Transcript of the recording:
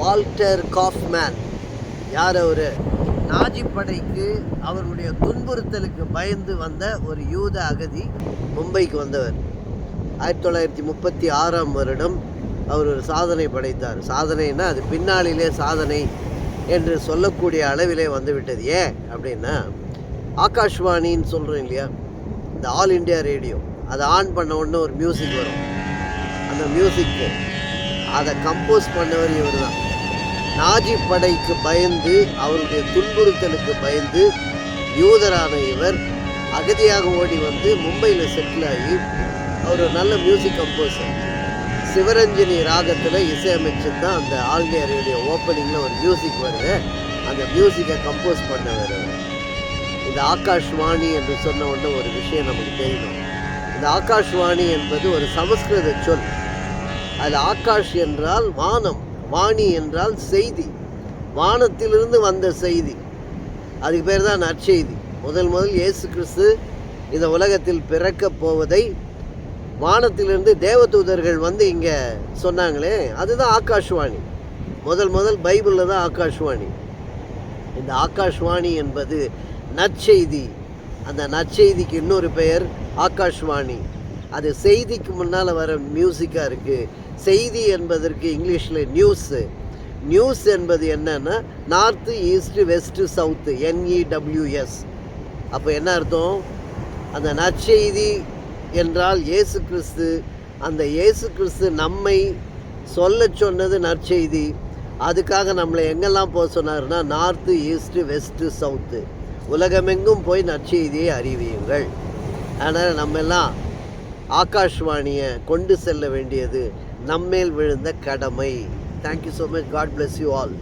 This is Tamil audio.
Walter Kaufmann. யார் அவர்? நாஜி படைக்கு அவருடைய துன்புறுத்தலுக்கு பயந்து வந்த ஒரு யூத அகதி, மும்பைக்கு வந்தவர். 1936ஆம் வருடம் அவர் ஒரு சாதனை படைத்தார். சாதனைன்னா அது பின்னாளிலே சாதனை என்று சொல்லக்கூடிய அளவிலே வந்துவிட்டது. ஏன் அப்படின்னா, ஆகாஷ்வாணின்னு சொல்கிறோம் இல்லையா, இந்த ஆல் இண்டியா ரேடியோ, அதை ஆன் பண்ண உடனே ஒரு மியூசிக் வரும். அந்த மியூசிக்கு அதை கம்போஸ் பண்ணவர் இவர் தான். நாஜி படைக்கு பயந்து, அவருடைய துன்புறுத்தலுக்கு பயந்து யூதரான இவர் அகதியாக ஓடி வந்து மும்பையில் செட்டில் ஆகி அவர் ஒரு நல்ல மியூசிக் கம்போசர். சிவரஞ்சனி ராகத்தில் இசையமைச்சது தான் அந்த ஆல் இண்டியா ரேடியோ ஓப்பனிங்கில் ஒரு மியூசிக் வருது. அந்த மியூசிக்கை கம்போஸ் பண்ணவர். இந்த ஆகாஷ்வாணி என்று சொன்ன உடனே ஒரு விஷயம் நமக்கு தெரியணும். இந்த ஆகாஷ்வாணி என்பது ஒரு சமஸ்கிருத சொல். அது ஆகாஷ் என்றால் வானம், வாணி என்றால் செய்தி, வானத்திலிருந்து வந்த செய்தி. அதுக்கு பேர் தான் நற்செய்தி. முதல் இயேசு கிறிஸ்து இந்த உலகத்தில் பிறக்கப் போவதை வானத்திலிருந்து தேவதூதர்கள் வந்து இங்கே சொன்னாங்களே, அதுதான் ஆகாஷ்வாணி. முதல் பைபிளில் தான் ஆகாஷ்வாணி. இந்த ஆகாஷ்வாணி என்பது நற்செய்தி. அந்த நற்செய்திக்கு இன்னொரு பெயர் ஆகாஷ்வாணி. அது செய்திக்கு முன்னால் வர மியூசிக்காக இருக்குது. செய்தி என்பதற்கு இங்கிலீஷில் நியூஸு. நியூஸ் என்பது என்னன்னா north, east, west, south, NEWS. அப்போ என்ன அர்த்தம்? அந்த நற்செய்தி என்றால் இயேசு கிறிஸ்து. அந்த இயேசு கிறிஸ்து நம்மை சொல்ல சொன்னது நற்செய்தி. அதுக்காக நம்மளை எங்கெல்லாம் போக சொன்னார்னா, நார்த்து, ஈஸ்ட்டு, வெஸ்ட்டு, சவுத்து, உலகமெங்கும் போய் நற்செய்தியை அறிவியுங்கள். அதனால் நம்ம எல்லாம் ஆகாஷ்வாணியை கொண்டு செல்ல வேண்டியது நம்மேல் விழுந்த கடமை. Thank you so much. God bless you all.